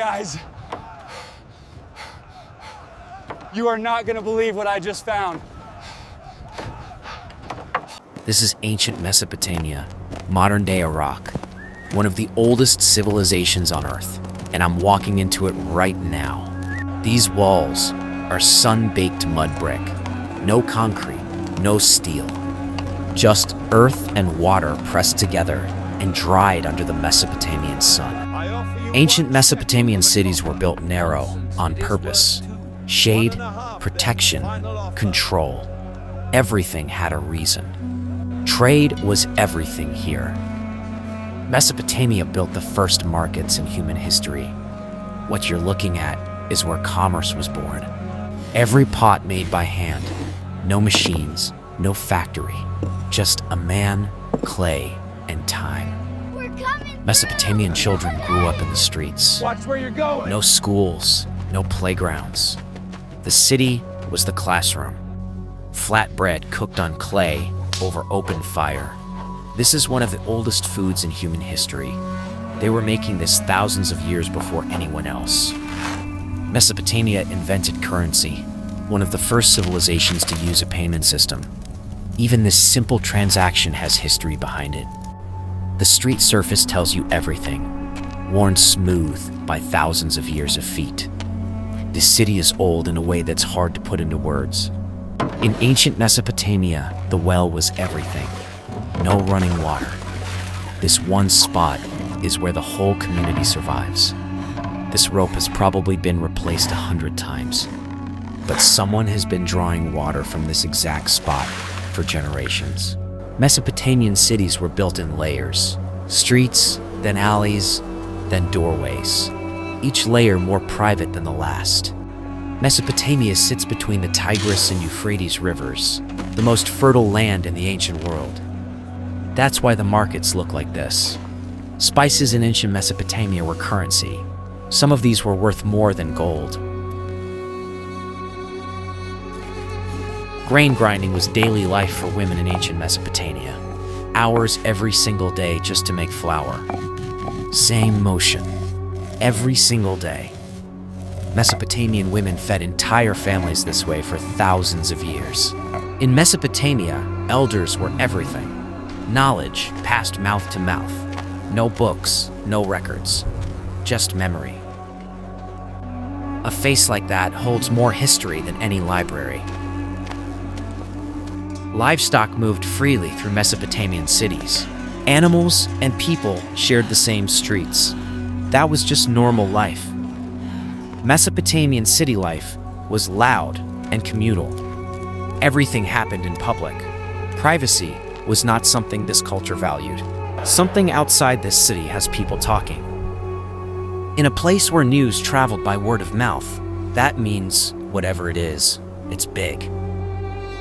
Guys, you are not going to believe what I just found. This is ancient Mesopotamia, modern-day Iraq, one of the oldest civilizations on Earth, and I'm walking into it right now. These walls are sun-baked mud brick. No concrete, no steel. Just earth and water pressed together and dried under the Mesopotamian sun. Ancient Mesopotamian cities were built narrow on purpose. Shade, protection, control. Everything had a reason. Trade was everything here. Mesopotamia built the first markets in human history. What you're looking at is where commerce was born. Every pot made by hand. No machines, no factory. Just a man, clay, and time. Mesopotamian children grew up in the streets. Watch where you're going. No schools, no playgrounds. The city was the classroom. Flat bread cooked on clay over open fire. This is one of the oldest foods in human history. They were making this thousands of years before anyone else. Mesopotamia invented currency, one of the first civilizations to use a payment system. Even this simple transaction has history behind it. The street surface tells you everything, worn smooth by thousands of years of feet. This city is old in a way that's hard to put into words. In ancient Mesopotamia, the well was everything. No running water. This one spot is where the whole community survives. This rope has probably been replaced 100 times. But someone has been drawing water from this exact spot for generations. Mesopotamian cities were built in layers. Streets, then alleys, then doorways. Each layer more private than the last. Mesopotamia sits between the Tigris and Euphrates rivers, the most fertile land in the ancient world. That's why the markets look like this. Spices in ancient Mesopotamia were currency. Some of these were worth more than gold. Grain grinding was daily life for women in ancient Mesopotamia. Hours every single day just to make flour. Same motion, every single day. Mesopotamian women fed entire families this way for thousands of years. In Mesopotamia, elders were everything. Knowledge passed mouth to mouth. No books, no records, just memory. A face like that holds more history than any library. Livestock moved freely through Mesopotamian cities. Animals and people shared the same streets. That was just normal life. Mesopotamian city life was loud and communal. Everything happened in public. Privacy was not something this culture valued. Something outside this city has people talking. In a place where news traveled by word of mouth, that means whatever it is, it's big.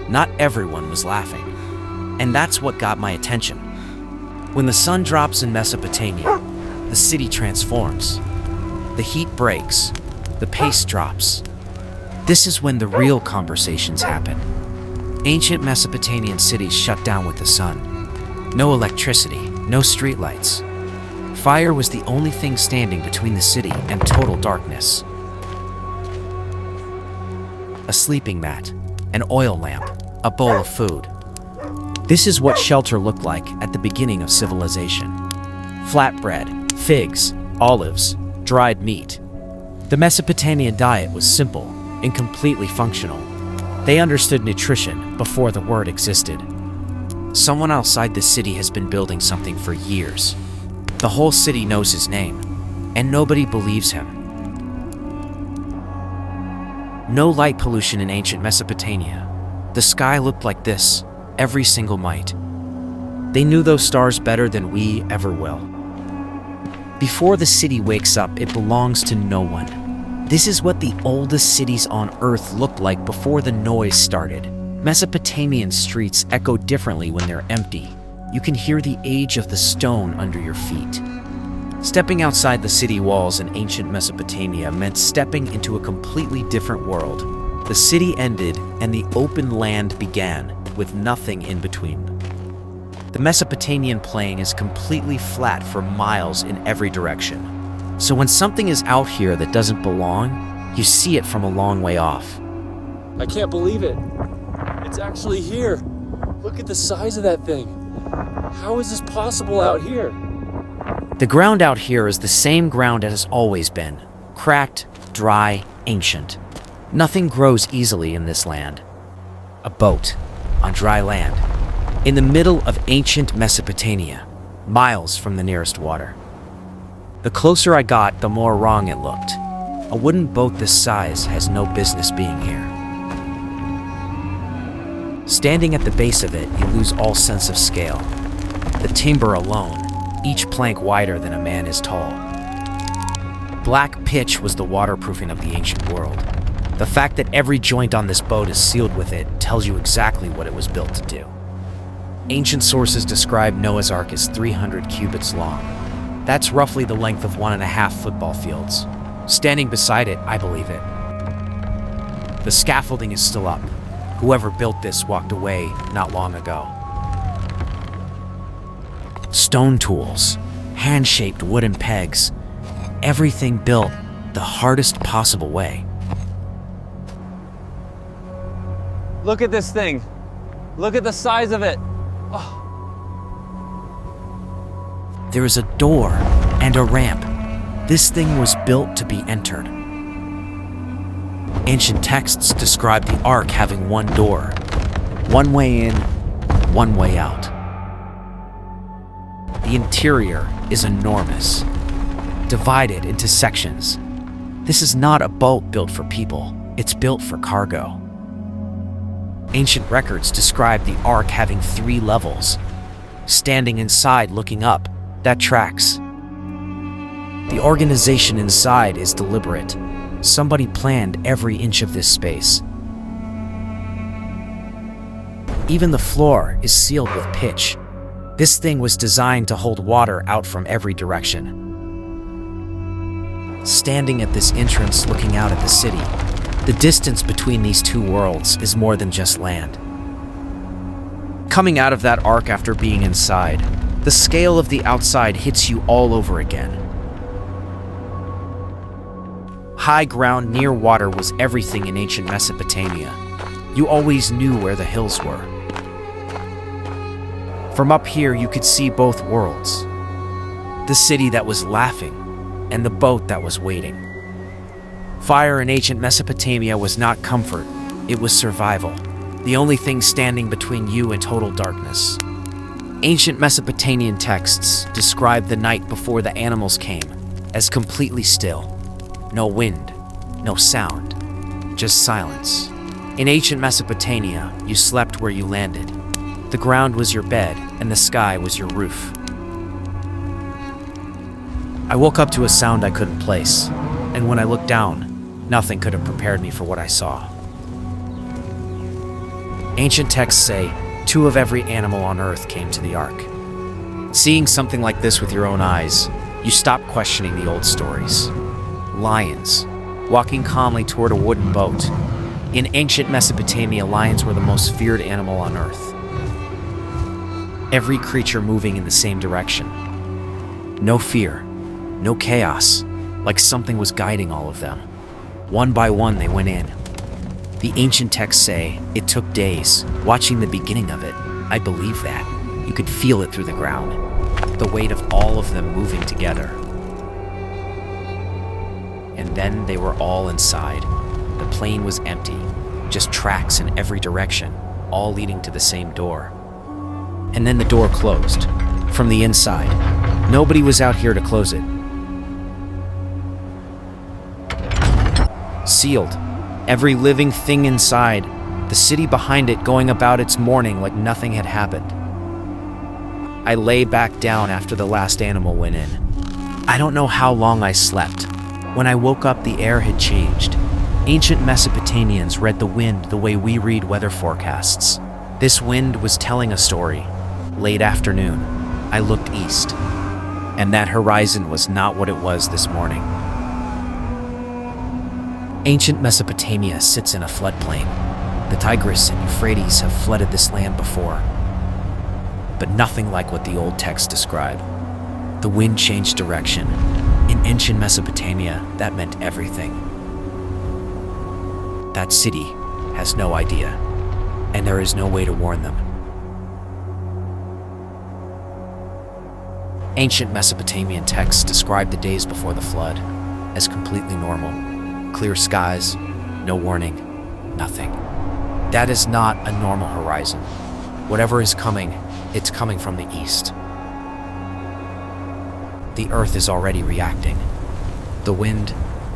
Not everyone was laughing, and that's what got my attention. When the sun drops in Mesopotamia, the city transforms. The heat breaks, the pace drops. This is when the real conversations happen. Ancient Mesopotamian cities shut down with the sun. No electricity, no streetlights. Fire was the only thing standing between the city and total darkness. A sleeping mat, an oil lamp, a bowl of food. This is what shelter looked like at the beginning of civilization. Flatbread, figs, olives, dried meat. The Mesopotamian diet was simple and completely functional. They understood nutrition before the word existed. Someone outside the city has been building something for years. The whole city knows his name, and nobody believes him. No light pollution in ancient Mesopotamia. The sky looked like this every single night. They knew those stars better than we ever will. Before the city wakes up, it belongs to no one. This is what the oldest cities on Earth looked like before the noise started. Mesopotamian streets echo differently when they're empty. You can hear the age of the stone under your feet. Stepping outside the city walls in ancient Mesopotamia meant stepping into a completely different world. The city ended and the open land began, with nothing in between. The Mesopotamian plain is completely flat for miles in every direction. So when something is out here that doesn't belong, you see it from a long way off. I can't believe it. It's actually here. Look at the size of that thing. How is this possible out here? The ground out here is the same ground it has always been. Cracked, dry, ancient. Nothing grows easily in this land. A boat on dry land, in the middle of ancient Mesopotamia, miles from the nearest water. The closer I got, the more wrong it looked. A wooden boat this size has no business being here. Standing at the base of it, you lose all sense of scale. The timber alone, each plank wider than a man is tall. Black pitch was the waterproofing of the ancient world. The fact that every joint on this boat is sealed with it tells you exactly what it was built to do. Ancient sources describe Noah's Ark as 300 cubits long. That's roughly the length of 1.5 football fields. Standing beside it, I believe it. The scaffolding is still up. Whoever built this walked away not long ago. Stone tools, hand-shaped wooden pegs, everything built the hardest possible way. Look at this thing. Look at the size of it. There is a door and a ramp. This thing was built to be entered. Ancient texts describe the ark having one door, one way in, one way out. The interior is enormous, divided into sections. This is not a boat built for people, it's built for cargo. Ancient records describe the ark having 3 levels. Standing inside looking up, that tracks. The organization inside is deliberate. Somebody planned every inch of this space. Even the floor is sealed with pitch. This thing was designed to hold water out from every direction. Standing at this entrance looking out at the city, the distance between these two worlds is more than just land. Coming out of that ark after being inside, the scale of the outside hits you all over again. High ground near water was everything in ancient Mesopotamia. You always knew where the hills were. From up here, you could see both worlds. The city that was laughing and the boat that was waiting. Fire in ancient Mesopotamia was not comfort, it was survival. The only thing standing between you and total darkness. Ancient Mesopotamian texts describe the night before the animals came as completely still. No wind, no sound, just silence. In ancient Mesopotamia, you slept where you landed. The ground was your bed and the sky was your roof. I woke up to a sound I couldn't place, and when I looked down, nothing could have prepared me for what I saw. Ancient texts say 2 of every animal on Earth came to the ark. Seeing something like this with your own eyes, you stop questioning the old stories. Lions, walking calmly toward a wooden boat. In ancient Mesopotamia, lions were the most feared animal on Earth. Every creature moving in the same direction. No fear, no chaos, like something was guiding all of them. One by one, they went in. The ancient texts say it took days. Watching the beginning of it, I believe that. You could feel it through the ground, the weight of all of them moving together. And then they were all inside. The plane was empty, just tracks in every direction, all leading to the same door. And then the door closed, from the inside. Nobody was out here to close it. Sealed. Every living thing inside, the city behind it going about its mourning like nothing had happened. I lay back down after the last animal went in. I don't know how long I slept. When I woke up, the air had changed. Ancient Mesopotamians read the wind the way we read weather forecasts. This wind was telling a story. Late afternoon, I looked east, and that horizon was not what it was this morning. Ancient Mesopotamia sits in a floodplain. The Tigris and Euphrates have flooded this land before, but nothing like what the old texts describe. The wind changed direction. In ancient Mesopotamia, that meant everything. That city has no idea, and there is no way to warn them. Ancient Mesopotamian texts describe the days before the flood as completely normal. Clear skies, no warning, nothing. That is not a normal horizon. Whatever is coming, it's coming from the east. The earth is already reacting. The wind,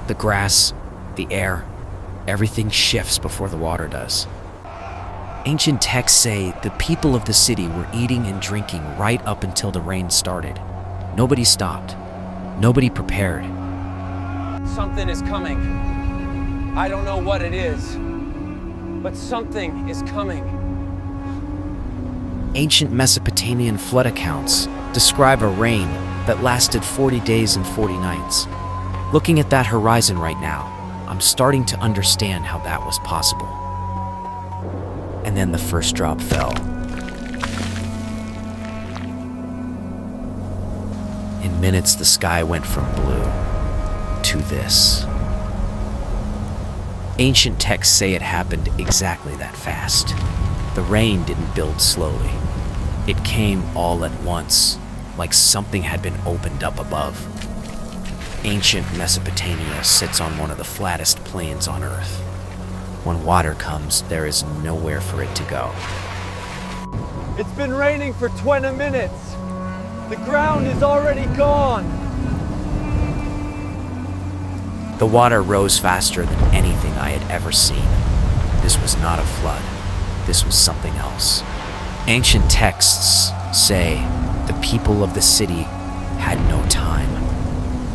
the grass, the air, everything shifts before the water does. Ancient texts say the people of the city were eating and drinking right up until the rain started. Nobody stopped. Nobody prepared. Something is coming. I don't know what it is, but something is coming. Ancient Mesopotamian flood accounts describe a rain that lasted 40 days and 40 nights. Looking at that horizon right now, I'm starting to understand how that was possible. And then the first drop fell. In minutes, the sky went from blue to this. Ancient texts say it happened exactly that fast. The rain didn't build slowly. It came all at once, like something had been opened up above. Ancient Mesopotamia sits on one of the flattest plains on Earth. When water comes, there is nowhere for it to go. It's been raining for 20 minutes. The ground is already gone. The water rose faster than anything I had ever seen. This was not a flood. This was something else. Ancient texts say the people of the city had no time.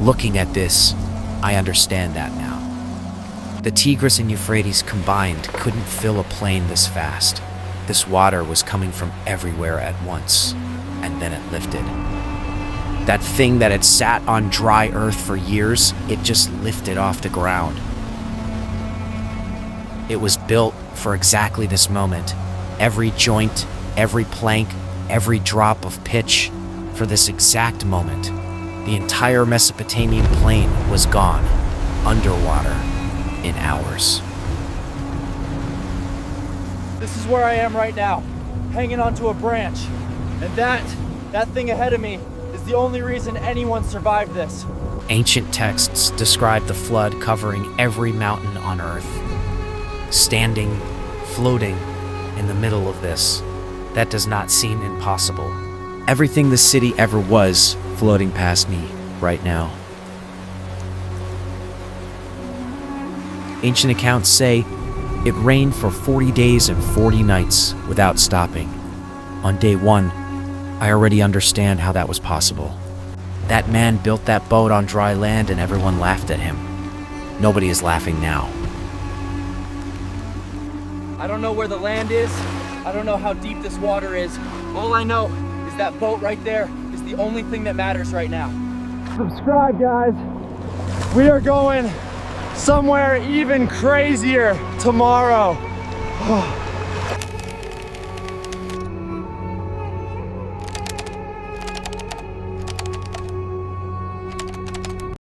Looking at this, I understand that now. The Tigris and Euphrates combined couldn't fill a plain this fast. This water was coming from everywhere at once, and then it lifted. That thing that had sat on dry earth for years, it just lifted off the ground. It was built for exactly this moment. Every joint, every plank, every drop of pitch, for this exact moment. The entire Mesopotamian plain was gone, underwater, in hours. This is where I am right now, hanging onto a branch. And that thing ahead of me is the only reason anyone survived this. Ancient texts describe the flood covering every mountain on Earth. Standing, floating in the middle of this. That does not seem impossible. Everything the city ever was floating past me right now. Ancient accounts say it rained for 40 days and 40 nights without stopping. On day one, I already understand how that was possible. That man built that boat on dry land and everyone laughed at him. Nobody is laughing now. I don't know where the land is. I don't know how deep this water is. All I know is that boat right there is the only thing that matters right now. Subscribe, guys. We are going somewhere even crazier tomorrow.